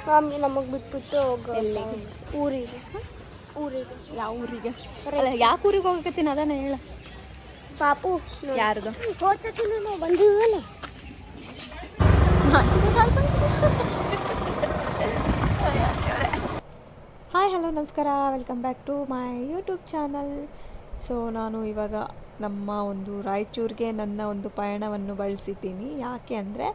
Mummy ನಮಗೆ ಬಿಟ್ಬಿಟ್ಟು ಊರಿಗೆ ಯಾವ ಊರಿಗೆ? ಅಲ್ಲ ಯಾಕೆ ಊರಿಗೆ ಹೋಗಕತ್ತೀನಿ ಅದನ್ನ ಹೇಳ. ಪಾಪು ಯಾರ್ದು? ಹೋಗ್ತೀನಿ ನಾವು ಬಂದಿವಲ್ಲ. ಹಾಯ್ ಹಲೋ ನಮಸ್ಕಾರ, welcome back to my YouTube channel. So ನಾನು ಇವಾಗ ನಮ್ಮ ಒಂದು ರಾಯಚೂರಿಗೆ ನನ್ನ ಒಂದು ಪಯಣವನ್ನು ಬಳಸಿದ್ದೀನಿ. ಯಾಕೆ ಅಂದರೆ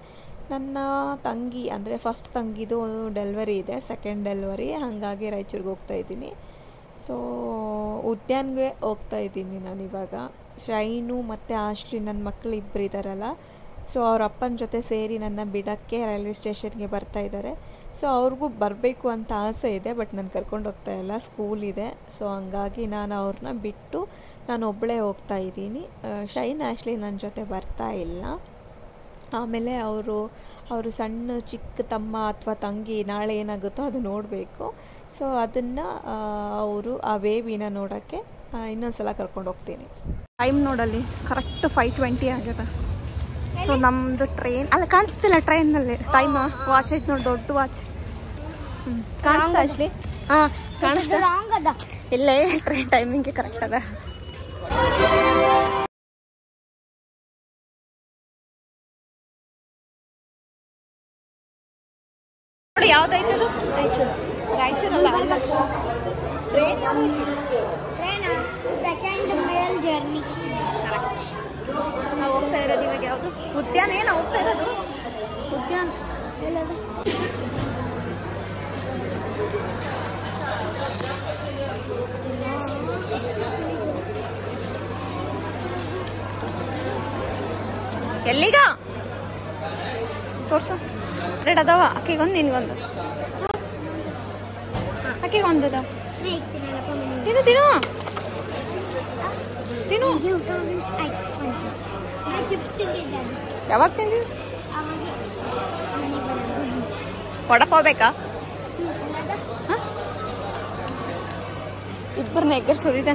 ನನ್ನ ತಂಗಿ ಅಂದರೆ ಫಸ್ಟ್ ತಂಗಿದು ಡೆಲಿವರಿ ಇದೆ, ಸೆಕೆಂಡ್ ಡೆಲಿವರಿ, ಹಾಗಾಗಿ ರಾಯಚೂರಿಗೆ ಹೋಗ್ತಾಯಿದ್ದೀನಿ. ಸೊ ಉದ್ಯಾನ್ಗೆ ಹೋಗ್ತಾಯಿದ್ದೀನಿ ನಾನಿವಾಗ. ಶೈನು ಮತ್ತು ಆಶ್ಲಿ ನನ್ನ ಮಕ್ಕಳು ಇಬ್ಬರು ಇದ್ದಾರಲ್ಲ, ಸೊ ಅವ್ರ ಅಪ್ಪನ ಜೊತೆ ಸೇರಿ ನನ್ನ ಬಿಡೋಕ್ಕೆ ರೈಲ್ವೆ ಸ್ಟೇಷನ್ಗೆ ಬರ್ತಾಯಿದ್ದಾರೆ. ಸೊ ಅವ್ರಿಗೂ ಬರಬೇಕು ಅಂತ ಆಸೆ ಇದೆ, ಬಟ್ ನಾನು ಕರ್ಕೊಂಡು ಹೋಗ್ತಾ ಇಲ್ಲ, ಸ್ಕೂಲ್ ಇದೆ. ಸೊ ಹಂಗಾಗಿ ನಾನು ಅವ್ರನ್ನ ಬಿಟ್ಟು ನಾನು ಒಬ್ಬಳೇ ಹೋಗ್ತಾಯಿದ್ದೀನಿ. ಶೈನ್ ಆಶ್ಲಿ ನನ್ನ ಜೊತೆ ಬರ್ತಾ ಇಲ್ಲ. ಆಮೇಲೆ ಅವರು ಸಣ್ಣ ಚಿಕ್ಕ ತಮ್ಮ ಅಥವಾ ತಂಗಿ ನಾಳೆ ಏನಾಗುತ್ತೋ ಅದು ನೋಡಬೇಕು. ಸೊ ಅದನ್ನು ಅವರು ಆ ಬೇಬಿನ ನೋಡೋಕ್ಕೆ ಇನ್ನೊಂದು ಸಲ ಕರ್ಕೊಂಡು ಹೋಗ್ತೀನಿ. ಟೈಮ್ ನೋಡಲ್ಲಿ ಕರೆಕ್ಟ್ 5:20 ಆಗಿದೆ. ಸೊ ನಮ್ಮದು ಟ್ರೈನ್ ಅಲ್ಲ ಕಾಣಿಸ್ತಿಲ್ಲ, ಟ್ರೈನಲ್ಲಿ ಟೈಮ್ ವಾಚ್ ಐತೆ ನೋಡಿ, ದೊಡ್ಡ ವಾಚ್. ಕಾಣಿಸ್ತಾ ಅಶ್ಲಿ? ಹಾಂ ಕಾಣಿಸ್ತಾ. ಇಲ್ಲೇ ಟ್ರೈನ್ ಟೈಮಿಂಗ್ಗೆ ಕರೆಕ್ಟ್ ಅದ. ನೋಡಿ ಯಾವ್ದೈತೆ ಅದು? ರಾಯಚೂರಲ್ಲ, ಅಲ್ಲ ಟ್ರೈನ್ ಯಾವ್ದೈತಿ? ಸೆಕೆಂಡ್ ಮೇಲ್ ಜರ್ನಿ. ಕರೆಕ್ಟ್. ನಾವು ಹೋಗ್ತಾ ಇರೋದು ಇವಾಗ ಯಾವುದು? ಉದ್ಯಾನ. ಏನು ಹೋಗ್ತಾ ಇರೋದು? ಉದ್ಯಾನ ಎಲ್ಲಿಗ ತೋರ್ಸು. 2 ಅದಾವ, ಅಕ್ಕಿಗೊಂದು ನಿನ್ಗೊಂದು. ಅಕ್ಕಿಗೊಂದು ಅದಾವ. ತಿನ್ನು ತಿನ್ನು ತಿನ್ನು. ಯಾವಾಗ ತಿಂದಿ? ಹೊಡಕ್ ಹೋಗ್ಬೇಕಾ? ಇಬ್ಬರನ್ನ ಎಗ್ಗರ್ಸೋದಿದೆ.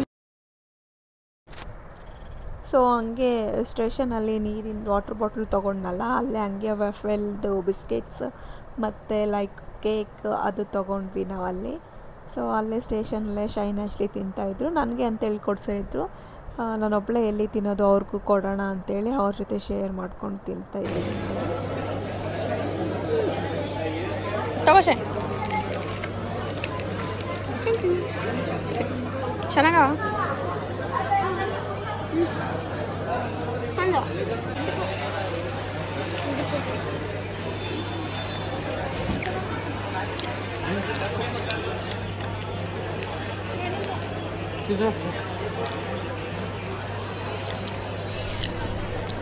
ಸೊ ಹಂಗೆ ಸ್ಟೇಷನಲ್ಲಿ ನೀರಿನ ವಾಟರ್ ಬಾಟ್ಲ್ ತೊಗೊಂಡಲ್ಲ, ಅಲ್ಲೇ ಹಂಗೆ ವೆಫೆಲ್ದು ಬಿಸ್ಕೆಟ್ಸ್ ಮತ್ತು ಲೈಕ್ ಕೇಕ್ ಅದು ತೊಗೊಂಡ್ವಿ ನಾವು ಅಲ್ಲಿ. ಸೊ ಅಲ್ಲೇ ಸ್ಟೇಷನಲ್ಲೇ ಶೈನ್ ಆಶ್ಲಿ ತಿಂತಾಯಿದ್ರು. ನನಗೆ ಅಂತೇಳಿ ಕೊಡ್ತಾಯಿದ್ರು. ನಾನೊಬ್ಬಳೇ ಎಲ್ಲಿ ತಿನ್ನೋದು, ಅವ್ರಿಗೂ ಕೊಡೋಣ ಅಂಥೇಳಿ ಅವ್ರ ಜೊತೆ ಶೇರ್ ಮಾಡ್ಕೊಂಡು ತಿಂತಾಯಿದ್ದೀನಿ. ತಗೋಶೆ ಚೆನ್ನಾಗ.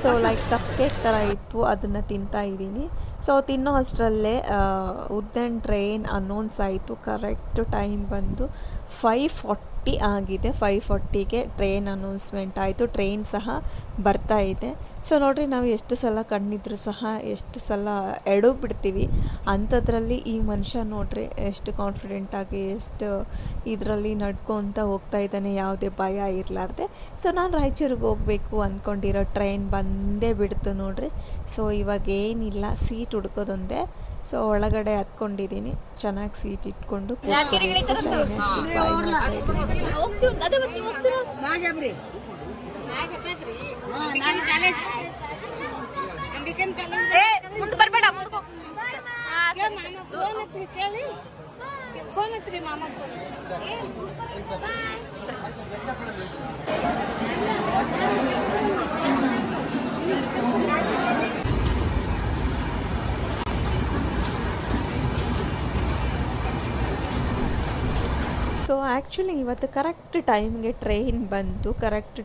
ಸೊ ಲೈಕ್ ಕಪ್ ಕೇಕ್ ಥರ ಇತ್ತು, ಅದನ್ನು ತಿಂತಾ ಇದ್ದೀನಿ. ಸೊ ತಿನ್ನೋ ಅಷ್ಟರಲ್ಲೇ ಉದ್ಯಾನ್ ಟ್ರೈನ್ ಅನೌನ್ಸ್ ಆಯಿತು. ಕರೆಕ್ಟ್ ಟೈಮ್ ಬಂದು 5:40 ಆಗಿದೆ. 5:40ಗೆ ಟ್ರೈನ್ ಅನೌನ್ಸ್ಮೆಂಟ್ ಆಯಿತು. ಟ್ರೈನ್ ಸಹ ಬರ್ತಾ ಇದೆ. ಸೊ ನೋಡಿರಿ, ನಾವು ಎಷ್ಟು ಸಲ ಕಣ್ಣಿದ್ರು ಸಹ ಎಷ್ಟು ಸಲ ಬಿಡ್ತೀವಿ. ಅಂಥದ್ರಲ್ಲಿ ಈ ಮನುಷ್ಯ ನೋಡ್ರಿ ಎಷ್ಟು ಕಾನ್ಫಿಡೆಂಟಾಗಿ ಎಷ್ಟು ಇದರಲ್ಲಿ ನಡ್ಕೊತ ಹೋಗ್ತಾ ಇದ್ದಾನೆ, ಯಾವುದೇ ಭಯ ಇರಲಾರ್ದೆ. ಸೊ ನಾನು ರಾಯಚೂರಿಗೆ ಹೋಗಬೇಕು ಅಂದ್ಕೊಂಡಿರೋ ಟ್ರೈನ್ ಬಂದೇ ಬಿಡ್ತು ನೋಡ್ರಿ. ಸೊ ಇವಾಗ ಏನಿಲ್ಲ, ಸೀಟ್ ಹುಡ್ಕೋದೊಂದೇ. ಸೊ ಒಳಗಡೆ ಹತ್ಕೊಂಡಿದ್ದೀನಿ, ಚೆನ್ನಾಗಿ ಸೀಟ್ ಇಟ್ಕೊಂಡು ಬರಬೇಡ. ಸೊ ಆ್ಯಕ್ಚುಲಿ ಇವತ್ತು ಕರೆಕ್ಟ್ ಟೈಮ್ಗೆ ಟ್ರೈನ್ ಬಂತು. ಕರೆಕ್ಟ್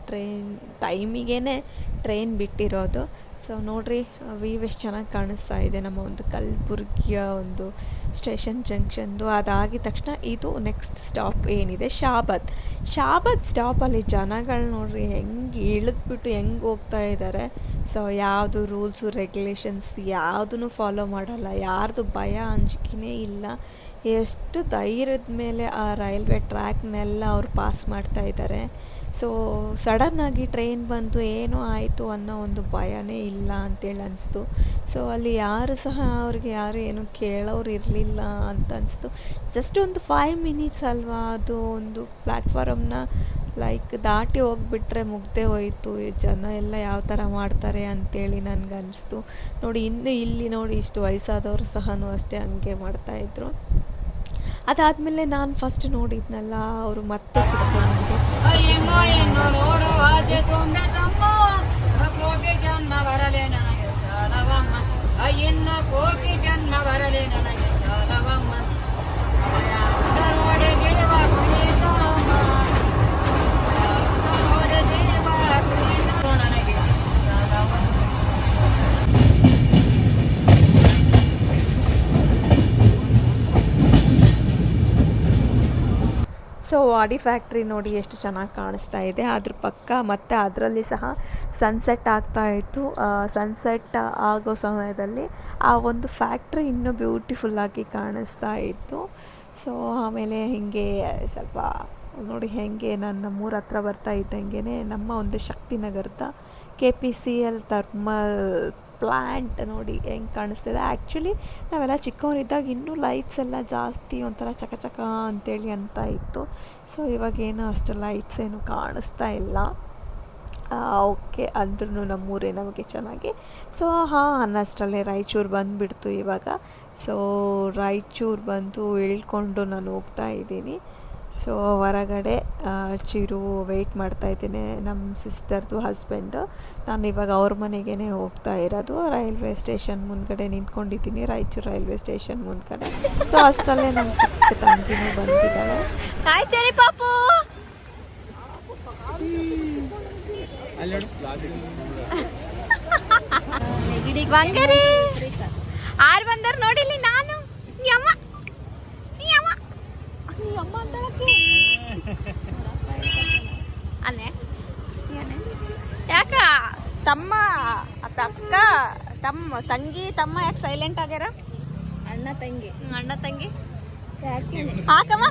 ಟೈಮಿಗೇ ಟ್ರೈನ್ ಬಿಟ್ಟಿರೋದು. ಸೊ ನೋಡಿರಿ, ವೀವ್ ಎಷ್ಟು ಚೆನ್ನಾಗಿ ಕಾಣಿಸ್ತಾ ಇದೆ ನಮ್ಮ ಒಂದು ಕಲಬುರ್ಗಿಯ ಒಂದು ಸ್ಟೇಷನ್ ಜಂಕ್ಷನ್ದು. ಅದಾಗಿದ ತಕ್ಷಣ ಇದು ನೆಕ್ಸ್ಟ್ ಸ್ಟಾಪ್ ಏನಿದೆ, ಶಾಬಾದ್ ಸ್ಟಾಪಲ್ಲಿ ಜನಗಳು ನೋಡ್ರಿ ಹೆಂಗೆ ಇಳಿದ್ಬಿಟ್ಟು ಹೆಂಗೆ ಹೋಗ್ತಾ ಇದ್ದಾರೆ. ಸೊ ಯಾವುದು ರೂಲ್ಸು ರೆಗ್ಯುಲೇಷನ್ಸ್ ಯಾವುದೂ ಫಾಲೋ ಮಾಡಲ್ಲ, ಯಾರ್ದು ಭಯ ಅಂಜಿಕೆನೇ ಇಲ್ಲ. ಎಷ್ಟು ಧೈರ್ಯದ ಮೇಲೆ ಆ ರೈಲ್ವೆ ಟ್ರ್ಯಾಕ್ನೆಲ್ಲ ಅವ್ರು ಪಾಸ್ ಮಾಡ್ತಾ ಇದ್ದಾರೆ. ಸೊ ಸಡನ್ನಾಗಿ ಟ್ರೈನ್ ಬಂದು ಏನೋ ಆಯಿತು ಅನ್ನೋ ಒಂದು ಭಯನೇ ಇಲ್ಲ ಅಂತೇಳಿ ಅನಿಸ್ತು. ಸೊ ಅಲ್ಲಿ ಯಾರು ಸಹ ಅವ್ರಿಗೆ ಯಾರು ಏನು ಕೇಳೋರು ಇರಲಿಲ್ಲ ಅಂತ ಅನಿಸ್ತು. ಜಸ್ಟ್ ಒಂದು 5 ಮಿನಿಟ್ಸ್ ಅಲ್ವಾ, ಅದು ಒಂದು ಪ್ಲ್ಯಾಟ್ಫಾರಮ್ನ ಲೈಕ್ ದಾಟಿ ಹೋಗಿಬಿಟ್ರೆ ಮುಗ್ದೇ ಹೋಯಿತು. ಜನ ಎಲ್ಲ ಯಾವ ಥರ ಮಾಡ್ತಾರೆ ಅಂಥೇಳಿ ನನಗನ್ನಿಸ್ತು. ನೋಡಿ ಇನ್ನು ಇಲ್ಲಿ ನೋಡಿ ಇಷ್ಟು ವಯಸ್ಸಾದವರು ಸಹ ಅಷ್ಟೇ ಹಂಗೆ ಮಾಡ್ತಾಯಿದ್ರು. ಅದಾದಮೇಲೆ ನಾನು ಫಸ್ಟ್ ನೋಡಿದ್ನಲ್ಲ, ಅವರು ಮತ್ತೆ ಸಿಕ್ಕರು ನನಗೆ. ಸೊ ವಾಡಿ ಫ್ಯಾಕ್ಟ್ರಿ ನೋಡಿ ಎಷ್ಟು ಚೆನ್ನಾಗಿ ಕಾಣಿಸ್ತಾ ಇದೆ. ಅದ್ರ ಪಕ್ಕ ಮತ್ತು ಅದರಲ್ಲಿ ಸಹ ಸನ್ಸೆಟ್ ಆಗ್ತಾಯಿತ್ತು. ಸನ್ಸೆಟ್ ಆಗೋ ಸಮಯದಲ್ಲಿ ಆ ಒಂದು ಫ್ಯಾಕ್ಟ್ರಿ ಇನ್ನೂ ಬ್ಯೂಟಿಫುಲ್ಲಾಗಿ ಕಾಣಿಸ್ತಾ ಇತ್ತು. ಸೊ ಆಮೇಲೆ ಹೀಗೆ ಸ್ವಲ್ಪ ನೋಡಿ ಹೇಗೆ ನಾನು ನಮ್ಮೂರ ಹತ್ರ ಬರ್ತಾ ಇದ್ದಂಗೆ ನಮ್ಮ ಒಂದು ಶಕ್ತಿನಗರದ KPCL ಥರ್ಮಲ್ ಪ್ಲ್ಯಾಂಟ್ ನೋಡಿ ಹೆಂಗೆ ಕಾಣಿಸ್ತಿದೆ. ಆ್ಯಕ್ಚುಲಿ ನಾವೆಲ್ಲ ಚಿಕ್ಕವರಿದ್ದಾಗ ಇನ್ನೂ ಲೈಟ್ಸ್ ಎಲ್ಲ ಜಾಸ್ತಿ ಒಂಥರ ಚಕ ಅಂತೇಳಿ ಅಂತ ಇತ್ತು. ಸೊ ಇವಾಗೇನು ಅಷ್ಟು ಲೈಟ್ಸ್ ಏನು ಕಾಣಿಸ್ತಾ ಇಲ್ಲ. ಓಕೆ, ಅಂದ್ರೂ ನಮ್ಮೂರೇ ನಮಗೆ ಚೆನ್ನಾಗಿ. ಸೊ ಅನ್ನಷ್ಟರಲ್ಲೇ ರಾಯಚೂರು ಬಂದುಬಿಡ್ತು ಇವಾಗ. ಸೊ ರಾಯಚೂರು ಬಂದು ಇಳ್ಕೊಂಡು ನಾನು ಹೋಗ್ತಾ ಇದ್ದೀನಿ. ಸೊ ಹೊರಗಡೆ ಚಿರು ವೆಯ್ಟ್ ಮಾಡ್ತಾಯಿದ್ದೀನಿ, ನಮ್ಮ ಸಿಸ್ಟರ್ದು ಹಸ್ಬೆಂಡು. ನಾನು ಇವಾಗ ಅವ್ರ ಮನೆಗೇ ಹೋಗ್ತಾ ಇರೋದು. ರೈಲ್ವೆ ಸ್ಟೇಷನ್ ಮುಂದ್ಗಡೆ ನಿಂತ್ಕೊಂಡಿದ್ದೀನಿ, ರಾಯಚೂರು ರೈಲ್ವೆ ಸ್ಟೇಷನ್ ಮುಂದ್ಗಡೆ. ಸೊ ಅಷ್ಟರಲ್ಲೇ ನಮ್ಮ ಚಿಕ್ಕ ತಂಗಿನೂ ಬಂದಿದ್ದಾಳೆ. ಹಾಯ್ ಸರಿ ಪಾಪು. ಬಂಗಾರಿ ಆರು ಬಂದರು ನೋಡಿಲಿ. ನಾನು ಅಮ್ಮ ಅನ್ನೆ ಯಾಕ ತಮ್ಮ ಅಕ್ಕ ತಂಗಿ ತಮ್ಮ ಯಾಕೆ ಸೈಲೆಂಟ್ ಆಗ್ಯಾರ? ಅಣ್ಣ ತಂಗಿ ಹಾಕಮ್ಮ.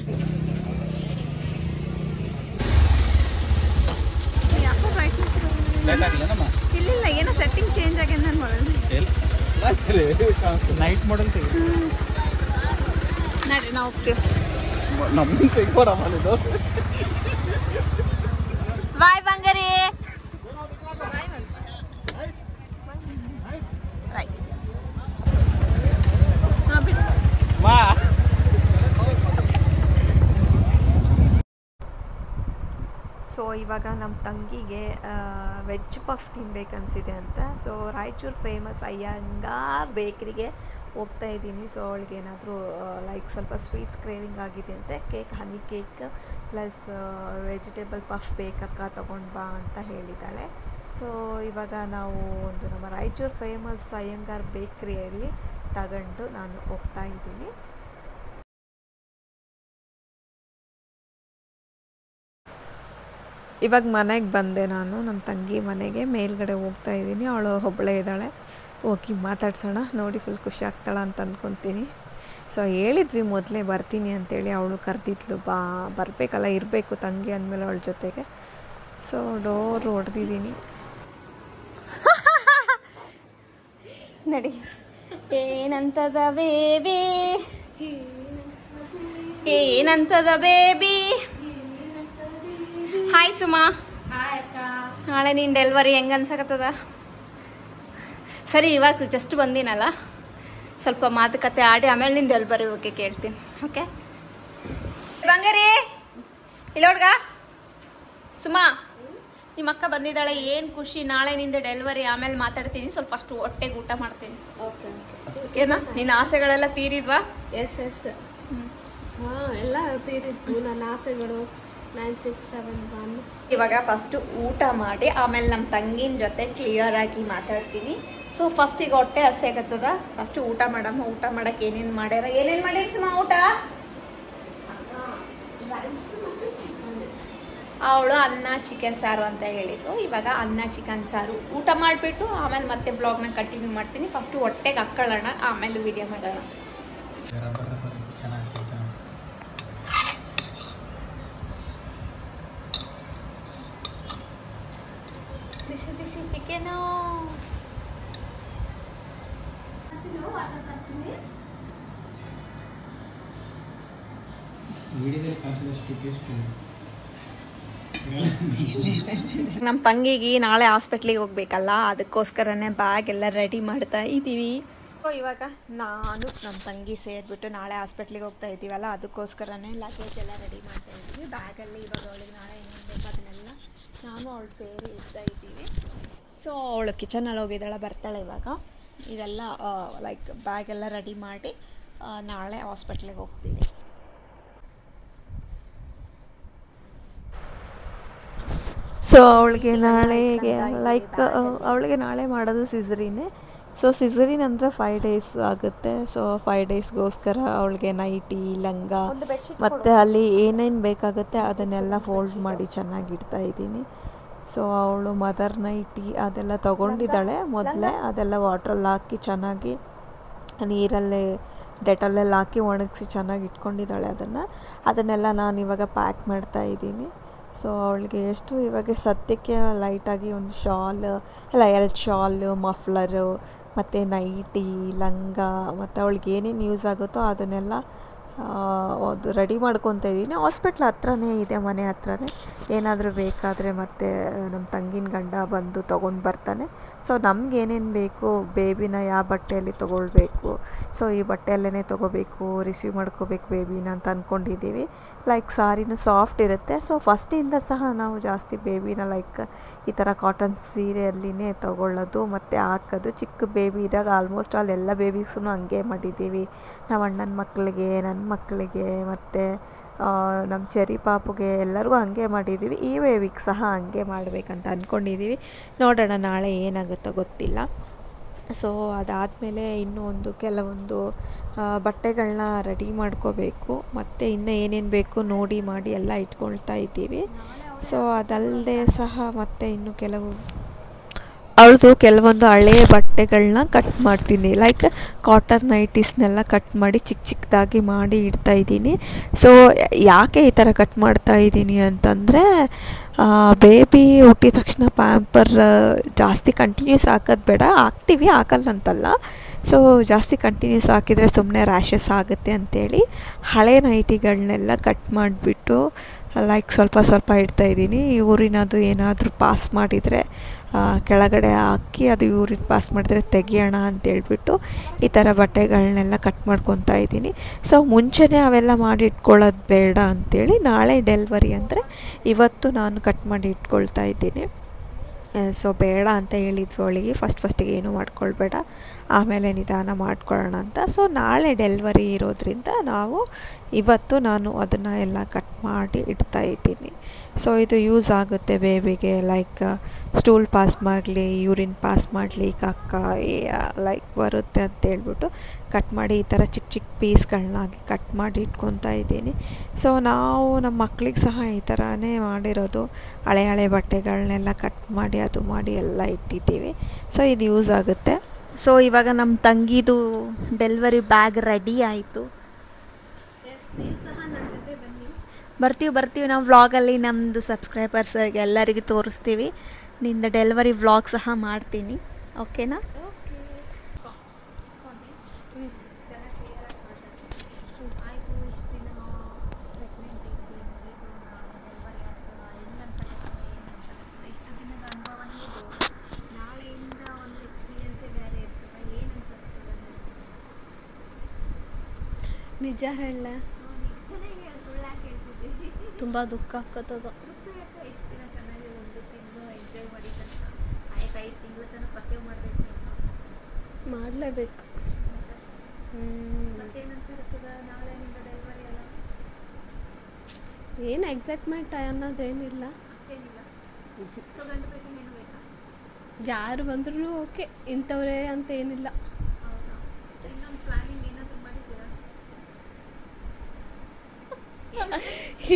ಇಲ್ಲ ಏನೋ ಸೆಟ್ಟಿಂಗ್ ಚೇಂಜ್ ಆಗ್ಯದ ನನ್ನ ನೈಟ್ ಮಾಡಲ್ ನಡ್ರಿ ನಾವು ಹೋಗ್ತೀವಿ. ಬಾಯ್ ಬಂಗಾರಿ. ಸೊ ಇವಾಗ ನಮ್ಮ ತಂಗಿಗೆ ವೆಜ್ ಪಫ್ ತಿನ್ಬೇಕನ್ಸಿದೆ ಅಂತ. ಸೊ ರಾಯಚೂರು ಫೇಮಸ್ ಅಯ್ಯಂಗಾರ್ ಬೇಕ್ರಿಗೆ ಹೋಗ್ತಾ ಇದ್ದೀನಿ. ಸೊ ಅವಳಿಗೆ ಏನಾದರೂ ಲೈಕ್ ಸ್ವಲ್ಪ ಸ್ವೀಟ್ಸ್ ಕ್ರೇವಿಂಗ್ ಆಗಿದೆ ಅಂತೆ. Honey cake plus vegetable puff ಬೇಕಕ್ಕ ತೊಗೊಂಡು ಬಾ ಅಂತ ಹೇಳಿದ್ದಾಳೆ. ಸೊ ಇವಾಗ ನಾವು ಒಂದು ನಮ್ಮ ರಾಯಚೂರು ಫೇಮಸ್ ಅಯ್ಯಂಗಾರ್ ಬೇಕ್ರಿಯಲ್ಲಿ ತಗೊಂಡು ನಾನು ಹೋಗ್ತಾ ಇದ್ದೀನಿ. ಇವಾಗ ಮನೆಗೆ ಬಂದೆ ನಾನು, ನಮ್ಮ ತಂಗಿ ಮನೆಗೆ ಮೇಲ್ಗಡೆ ಹೋಗ್ತಾ ಇದ್ದೀನಿ. ಅವಳು ಒಬ್ಬಳೇ ಇದ್ದಾಳೆ, ಹೋಗಿ ಮಾತಾಡ್ಸೋಣ. ನೋಡಿ ಫುಲ್ ಖುಷಿ ಆಗ್ತಾಳ ಅಂತ ಅಂದ್ಕೊತೀನಿ. ಸೊ ಹೇಳಿದ್ವಿ ಮೊದಲೇ ಬರ್ತೀನಿ ಅಂತೇಳಿ, ಅವಳು ಕರೆದಿದ್ಲು, ಬರಬೇಕಲ್ಲ, ಇರಬೇಕು ತಂಗಿ ಅಂದಮೇಲೆ ಅವಳ ಜೊತೆಗೆ. ಸೊ ಡೋರ್ ಹೊಡೆದಿದ್ದೀನಿ. ನಡಿ. ಏನಂತದ ಬೇಬಿ, ಏನಂತದ ಬೇಬಿ. ಹಾಯ್ ಸುಮಾ. ನಾಳೆ ನೀನು ಡೆಲಿವರಿ ಹೆಂಗೆ ಅನ್ಸಕತ್ತದ? ಸರಿ, ಇವಾಗ ಜಸ್ಟ್ ಬಂದಿನಲ್ಲ, ಸ್ವಲ್ಪ ಮಾತುಕತೆ ಆಡಿ ಆಮೇಲೆ ನೀನು ಡೆಲಿವರಿ ಬಗ್ಗೆ ಕೇಳ್ತೀನಿ. ಓಕೆ ಬಂಗಾರಿ, ಇಲ್ಲ ಹುಡ್ಗ ಸುಮಾ, ನಿಮ್ಮ ಅಕ್ಕ ಬಂದಿದ್ದಾಳೆ, ಏನು ಖುಷಿ. ನಾಳೆ ನಿಂದು ಡೆಲಿವರಿ, ಆಮೇಲೆ ಮಾತಾಡ್ತೀನಿ. ಸ್ವಲ್ಪ ಅಷ್ಟು ಹೊಟ್ಟೆಗೆ ಊಟ ಮಾಡ್ತೀನಿ. ಓಕೆ ಏನಾ ನಿನ್ನ ಆಸೆಗಳೆಲ್ಲ ತೀರಿದ್ವಾ? ಎಸ್ ಎಲ್ಲ ತೀರಿದ್ವು ನನ್ನ ಆಸೆಗಳು. 9, 6, 7 1. ಇವಾಗ ಫಸ್ಟು ಊಟ ಮಾಡಿ ಆಮೇಲೆ ನಮ್ಮ ತಂಗಿನ ಜೊತೆ ಕ್ಲಿಯರ್ ಆಗಿ ಮಾತಾಡ್ತೀನಿ. ಸೊ ಫಸ್ಟ್ ಈಗ ಹೊಟ್ಟೆ ಹಸಿ ಆಗತ್ತದ, ಫಸ್ಟ್ ಊಟ ಮಾಡಮ್ಮ. ಊಟ ಮಾಡಕ್ಕೆ ಏನೇನು ಮಾಡ್ಯಾರ, ಏನೇನು ಮಾಡಿರಿ ಸುಮಾ ಊಟ? ಅವಳು ಅನ್ನ ಚಿಕನ್ ಸಾರು ಅಂತ ಹೇಳಿದ್ರು. ಇವಾಗ ಅನ್ನ ಚಿಕನ್ ಸಾರು ಊಟ ಮಾಡಿಬಿಟ್ಟು ಆಮೇಲೆ ಮತ್ತೆ ಬ್ಲಾಗ್ನ ಕಂಟಿನ್ಯೂ ಮಾಡ್ತೀನಿ. ಫಸ್ಟು ಹೊಟ್ಟೆಗೆ ಹಾಕೊಳ್ಳೋಣ, ಆಮೇಲೆ ವಿಡಿಯೋ ಮಾಡೋಣ. ನಮ್ಮ ತಂಗಿಗೆ ನಾಳೆ ಹಾಸ್ಪಿಟ್ಲಿಗೆ ಹೋಗ್ಬೇಕಲ್ಲ, ಅದಕ್ಕೋಸ್ಕರನೇ ಬ್ಯಾಗ್ ಎಲ್ಲ ರೆಡಿ ಮಾಡ್ತಾ ಇದ್ದೀವಿ. ಇವಾಗ ನಾನು ನಮ್ಮ ತಂಗಿ ಸೇರಿಬಿಟ್ಟು ನಾಳೆ ಹಾಸ್ಪಿಟ್ಲಿಗೆ ಹೋಗ್ತಾ ಇದ್ದೀವಲ್ಲ, ಅದಕ್ಕೋಸ್ಕರನೇ ಲಗೇಜ್ ಎಲ್ಲ ರೆಡಿ ಮಾಡ್ತಾ ಇದ್ದೀವಿ. ಬ್ಯಾಗಲ್ಲಿ ಇವಾಗ ಅವಳಿಗೆ ನಾಳೆ ಏನೇನು ಬೇಕು ಅದನ್ನೆಲ್ಲ ನಾನು ಅವಳು ಸೇರಿ ಇಡ್ತಾ ಇದ್ದೀವಿ. ಸೊ ಅವಳು ಕಿಚನಲ್ಲಿ ಹೋಗಿದ್ದಾಳೆ, ಬರ್ತಾಳೆ ಇವಾಗ. ಇದೆಲ್ಲ ಲೈಕ್ ಬ್ಯಾಗೆಲ್ಲ ರೆಡಿ ಮಾಡಿ ನಾಳೆ ಹಾಸ್ಪಿಟ್ಲಿಗೆ ಹೋಗ್ತೀವಿ. ಸೊ ಅವಳಿಗೆ ನಾಳೆಗೆ ಲೈಕ್ ಅವಳಿಗೆ ನಾಳೆ ಮಾಡೋದು ಸಿಸರಿನೇ. ಸೊ ಸಿಸರಿನ್ ಅಂದರೆ 5 days ಆಗುತ್ತೆ. ಸೊ 5 daysಗೋಸ್ಕರ ಅವಳಿಗೆ ನೈಟಿ, ಲಂಗ ಮತ್ತು ಅಲ್ಲಿ ಏನೇನು ಬೇಕಾಗುತ್ತೆ ಅದನ್ನೆಲ್ಲ ಫೋಲ್ಡ್ ಮಾಡಿ ಚೆನ್ನಾಗಿ ಇಡ್ತಾ ಇದ್ದೀನಿ. ಸೊ ಅವಳು ಮದರ್ ನೈಟಿ ಅದೆಲ್ಲ ತೊಗೊಂಡಿದ್ದಾಳೆ ಮೊದಲೇ. ಅದೆಲ್ಲ ವಾಟ್ರಲ್ಲಿ ಹಾಕಿ ಚೆನ್ನಾಗಿ ನೀರಲ್ಲೇ ಡೆಟಲ್ಲೆಲ್ಲ ಹಾಕಿ ಒಣಗಿಸಿ ಚೆನ್ನಾಗಿ ಇಟ್ಕೊಂಡಿದ್ದಾಳೆ. ಅದನ್ನೆಲ್ಲ ನಾನು ಇವಾಗ ಪ್ಯಾಕ್ ಮಾಡ್ತಾ ಇದ್ದೀನಿ. ಸೊ ಅವಳಿಗೆ ಎಷ್ಟು ಇವಾಗ ಸದ್ಯಕ್ಕೆ ಲೈಟಾಗಿ ಒಂದು ಶಾಲ್, ಅಲ್ಲ 2 ಶಾಲು, ಮಫ್ಲರು ಮತ್ತು ನೈಟಿ, ಲಂಗ ಮತ್ತು ಅವಳಿಗೆ ಏನೇನು ಯೂಸ್ ಆಗುತ್ತೋ ಅದನ್ನೆಲ್ಲ ಅದು ರೆಡಿ ಮಾಡ್ಕೊತಾ ಇದ್ದೀನಿ. ಹಾಸ್ಪಿಟ್ಲ್ ಹತ್ರನೇ ಇದೆ, ಮನೆ ಹತ್ರನೇ. ಏನಾದರೂ ಬೇಕಾದರೆ ಮತ್ತು ನಮ್ಮ ತಂಗಿನ ಗಂಡ ಬಂದು ತೊಗೊಂಡು ಬರ್ತಾನೆ. ಸೊ ನಮಗೇನೇನು ಬೇಕು, ಬೇಬಿನ ಯಾವ ಬಟ್ಟೆಯಲ್ಲಿ ತೊಗೊಳ್ಬೇಕು, ಸೊ ಈ ಬಟ್ಟೆಯಲ್ಲೇ ತೊಗೋಬೇಕು, ರಿಸೀವ್ ಮಾಡ್ಕೋಬೇಕು ಬೇಬಿನ ಅಂತ ಅಂದ್ಕೊಂಡಿದ್ದೀವಿ. ಲೈಕ್ ಸಾರಿನೂ ಸಾಫ್ಟ್ ಇರುತ್ತೆ. ಸೊ ಫಸ್ಟಿಂದ ಸಹ ನಾವು ಜಾಸ್ತಿ ಬೇಬಿನ ಲೈಕ್ ಈ ಥರ ಕಾಟನ್ ಸೀರೆಯಲ್ಲಿನೇ ತೊಗೊಳ್ಳೋದು ಮತ್ತು ಹಾಕೋದು. ಚಿಕ್ಕ ಬೇಬಿ ಇದ್ದಾಗ ಆಲ್ಮೋಸ್ಟ್ ಎಲ್ಲ ಬೇಬೀಸೂ ಹಂಗೆ ಮಾಡಿದ್ದೀವಿ. ನಮ್ಮ ಅಣ್ಣನ ಮಕ್ಕಳಿಗೆ, ನನ್ನ ಮಕ್ಕಳಿಗೆ ಮತ್ತು ನಮ್ಮ ಚೆರಿ ಪಾಪುಗೆ ಎಲ್ಲರಿಗೂ ಹಂಗೆ ಮಾಡಿದ್ದೀವಿ. ಈ ಬೇಬಿಗೆ ಸಹ ಹಂಗೆ ಮಾಡಬೇಕಂತ ಅಂದ್ಕೊಂಡಿದ್ದೀವಿ. ನೋಡೋಣ ನಾಳೆ ಏನಾಗುತ್ತೋ ಗೊತ್ತಿಲ್ಲ. ಸೊ ಅದಾದಮೇಲೆ ಇನ್ನೂ ಕೆಲವೊಂದು ಬಟ್ಟೆಗಳನ್ನ ರೆಡಿ ಮಾಡ್ಕೋಬೇಕು. ಮತ್ತು ಇನ್ನೂ ಏನೇನು ಬೇಕು ನೋಡಿ ಮಾಡಿ ಎಲ್ಲ ಇಟ್ಕೊಳ್ತಾ ಇದ್ದೀವಿ. ಸೊ ಅದಲ್ಲದೆ ಸಹ ಮತ್ತು ಇನ್ನು ಅವಳದು ಕೆಲವೊಂದು ಹಳೆಯ ಬಟ್ಟೆಗಳನ್ನ ಕಟ್ ಮಾಡ್ತೀನಿ. ಲೈಕ್ ಕಾಟನ್ ನೈಟೀಸ್ನೆಲ್ಲ ಕಟ್ ಮಾಡಿ ಚಿಕ್ಕದಾಗಿ ಮಾಡಿ ಇಡ್ತಾಯಿದ್ದೀನಿ. ಸೊ ಯಾಕೆ ಈ ಥರ ಕಟ್ ಮಾಡ್ತಾಯಿದ್ದೀನಿ ಅಂತಂದರೆ, ಬೇಬಿ ಹುಟ್ಟಿದ ತಕ್ಷಣ ಪ್ಯಾಂಪರ್ ಜಾಸ್ತಿ ಕಂಟಿನ್ಯೂಸ್ ಹಾಕೋದು ಬೇಡ. ಹಾಕ್ತೀವಿ, ಹಾಕಲ್ಲ ಅಂತಲ್ಲ. ಸೊ ಜಾಸ್ತಿ ಕಂಟಿನ್ಯೂಸ್ ಹಾಕಿದರೆ ಸುಮ್ಮನೆ ರ್ಯಾಷಸ್ ಆಗುತ್ತೆ ಅಂಥೇಳಿ ಹಳೆ ನೈಟಿಗಳನ್ನೆಲ್ಲ ಕಟ್ ಮಾಡಿಬಿಟ್ಟು ಲೈಕ್ ಸ್ವಲ್ಪ ಇಡ್ತಾಯಿದ್ದೀನಿ. ಯೂರಿನದು ಏನಾದರೂ ಪಾಸ್ ಮಾಡಿದರೆ ಕೆಳಗಡೆ ಹಾಕಿ ಅದು ಯೂರಿನ್ ಪಾಸ್ ಮಾಡಿದ್ರೆ ತೆಗಿಯೋಣ ಅಂತೇಳ್ಬಿಟ್ಟು ಈ ಥರ ಬಟ್ಟೆಗಳನ್ನೆಲ್ಲ ಕಟ್ ಮಾಡ್ಕೊತಾ ಇದ್ದೀನಿ. ಸೊ ಮುಂಚೆನೇ ಅವೆಲ್ಲ ಮಾಡಿ ಇಟ್ಕೊಳ್ಳೋದು ಬೇಡ ಅಂಥೇಳಿ ನಾಳೆ ಡೆಲ್ವರಿ ಅಂದರೆ ಇವತ್ತು ನಾನು ಕಟ್ ಮಾಡಿ ಇಟ್ಕೊಳ್ತಾ ಇದ್ದೀನಿ. ಸೊ ಬೇಡ ಅಂತ ಹೇಳಿದ್ವಿ ಅವಳಿಗೆ, ಫಸ್ಟಿಗೆ ಏನೂ ಮಾಡ್ಕೊಳ್ಬೇಡ, ಆಮೇಲೆ ನಿಧಾನ ಮಾಡ್ಕೊಳ್ಳೋಣ ಅಂತ. ಸೊ ನಾಳೆ ಡೆಲ್ವರಿ ಇರೋದ್ರಿಂದ ಇವತ್ತು ನಾನು ಅದನ್ನು ಎಲ್ಲ ಕಟ್ ಮಾಡಿ ಇಡ್ತಾ ಇದ್ದೀನಿ. ಸೊ ಇದು ಯೂಸ್ ಆಗುತ್ತೆ ಬೇಬಿಗೆ, ಲೈಕ್ ಸ್ಟೂಲ್ ಪಾಸ್ ಮಾಡಲಿ, ಯೂರಿನ್ ಪಾಸ್ ಮಾಡಲಿ, ಕಕ್ಕ ಲೈಕ್ ಬರುತ್ತೆ ಅಂತೇಳ್ಬಿಟ್ಟು ಕಟ್ ಮಾಡಿ ಈ ಥರ ಚಿಕ್ಕ ಪೀಸ್ಗಳನ್ನಾಗಿ ಕಟ್ ಮಾಡಿ ಇಟ್ಕೊತಾ ಇದ್ದೀನಿ. ಸೊ ನಾವು ನಮ್ಮ ಮಕ್ಳಿಗೆ ಸಹ ಈ ಥರನೇ ಮಾಡಿರೋದು. ಹಳೆ ಬಟ್ಟೆಗಳನ್ನೆಲ್ಲ ಕಟ್ ಮಾಡಿ ಅದು ಮಾಡಿ ಎಲ್ಲ ಇಟ್ಟಿದ್ದೀವಿ. ಸೊ ಇದು ಯೂಸ್ ಆಗುತ್ತೆ. ಸೊ ಇವಾಗ ನಮ್ಮ ತಂಗಿದು ಡೆಲ್ವರಿ ಬ್ಯಾಗ್ ರೆಡಿ ಆಯಿತು. ಬರ್ತೀವಿ ನಾವು ವ್ಲಾಗಲ್ಲಿ ನಮ್ಮದು ಸಬ್ಸ್ಕ್ರೈಬರ್ಸ್ಗೆ ಎಲ್ಲರಿಗೂ ತೋರಿಸ್ತೀವಿ. ನಿಂದು ಡೆಲ್ವರಿ ವ್ಲಾಗ್ ಸಹ ಮಾಡ್ತೀನಿ, ಓಕೆನಾ? ನಿಜ ಹೇಳ, ತುಂಬ ದುಃಖ ಆಗ್ತದ. ಮಾಡಲೇಬೇಕು. ಏನು ಎಕ್ಸೈಟ್ಮೆಂಟ್ ಅನ್ನೋದೇನಿಲ್ಲ. ಯಾರು ಬಂದ್ರೂ ಓಕೆ, ಇಂಥವ್ರೇ ಅಂತ ಏನಿಲ್ಲ.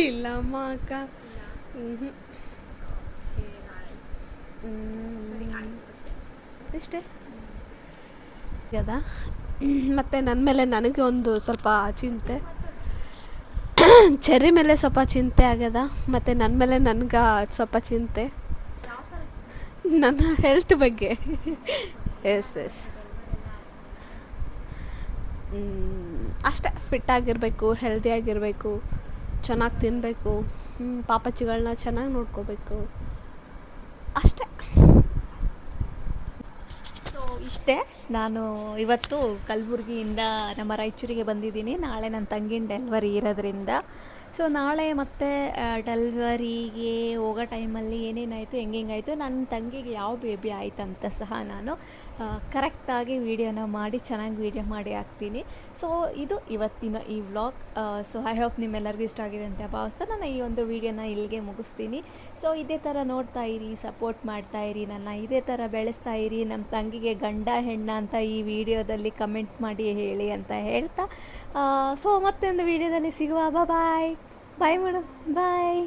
ಇಲ್ಲಮ್ಮ ಅಕ್ಕ, ಇಷ್ಟೇ ಅದ. ಮತ್ತು ನನ್ನ ಮೇಲೆ ನನಗೆ ಒಂದು ಸ್ವಲ್ಪ ಚಿಂತೆ, ಚೆರ್ರಿ ಮೇಲೆ ಸ್ವಲ್ಪ ಚಿಂತೆ ಆಗ್ಯದ. ಮತ್ತು ನನ್ನ ಮೇಲೆ ನನಗೆ ಸ್ವಲ್ಪ ಚಿಂತೆ. ನನ್ನ ಹೆಲ್ತ್ ಬಗ್ಗೆ. ಎಸ್ ಅಷ್ಟೇ, ಫಿಟ್ಟಾಗಿರಬೇಕು, ಹೆಲ್ದಿಯಾಗಿರಬೇಕು, ಚೆನ್ನಾಗಿ ತಿನ್ನಬೇಕು, ಪಾಪಚ್ಚಿಗಳನ್ನ ಚೆನ್ನಾಗಿ ನೋಡ್ಕೋಬೇಕು ಅಷ್ಟೇ. ಸೊ ಇಷ್ಟೇ. ನಾನು ಇವತ್ತು ಕಲಬುರಗಿಯಿಂದ ನಮ್ಮ ರಾಯಚೂರಿಗೆ ಬಂದಿದ್ದೀನಿ. ನಾಳೆ ನನ್ನ ತಂಗಿನ ಡೆಲ್ವರಿ ಇರೋದ್ರಿಂದ ಸೊ ನಾಳೆ ಮತ್ತೆ ಡೆಲ್ವರಿಗೆ ಹೋಗೋ ಟೈಮಲ್ಲಿ ಏನೇನಾಯಿತು ಹೆಂಗಾಯಿತು, ನನ್ನ ತಂಗಿಗೆ ಯಾವ ಬೇಬಿ ಆಯಿತು ಅಂತ ಸಹ ನಾನು ಕರೆಕ್ಟಾಗಿ ವೀಡಿಯೋನ ಮಾಡಿ ಚೆನ್ನಾಗಿ ವೀಡಿಯೋ ಮಾಡಿ ಹಾಕ್ತೀನಿ. ಸೊ ಇದು ಇವತ್ತಿನ ಈ ವ್ಲಾಗ್. ಸೊ ಐ ಹೋಪ್ ನಿಮ್ಮೆಲ್ಲರಿಗೂ ಇಷ್ಟ ಆಗಿದೆ ಅಂತ ಭಾವಿಸ್ತಾ ನಾನು ಈ ಒಂದು ವೀಡಿಯೋನ ಇಲ್ಲಿಗೆ ಮುಗಿಸ್ತೀನಿ. ಸೊ ಇದೇ ಥರ ನೋಡ್ತಾ ಇರಿ, ಸಪೋರ್ಟ್ ಮಾಡ್ತಾ ಇರಿ, ನನ್ನ ಇದೇ ಥರ ಬೆಳೆಸ್ತಾ ಇರಿ. ನಮ್ಮ ತಂಗಿಗೆ ಗಂಡ ಹೆಣ್ಣ ಅಂತ ಈ ವಿಡಿಯೋದಲ್ಲಿ ಕಮೆಂಟ್ ಮಾಡಿ ಹೇಳಿ ಅಂತ ಹೇಳ್ತಾ ಸೊ ಮತ್ತೊಂದು ವಿಡಿಯೋದಲ್ಲಿ ಸಿಗುವ. ಬಾಯ್ ಬಾಯ್ ಮೇಡಮ್, ಬಾಯ್.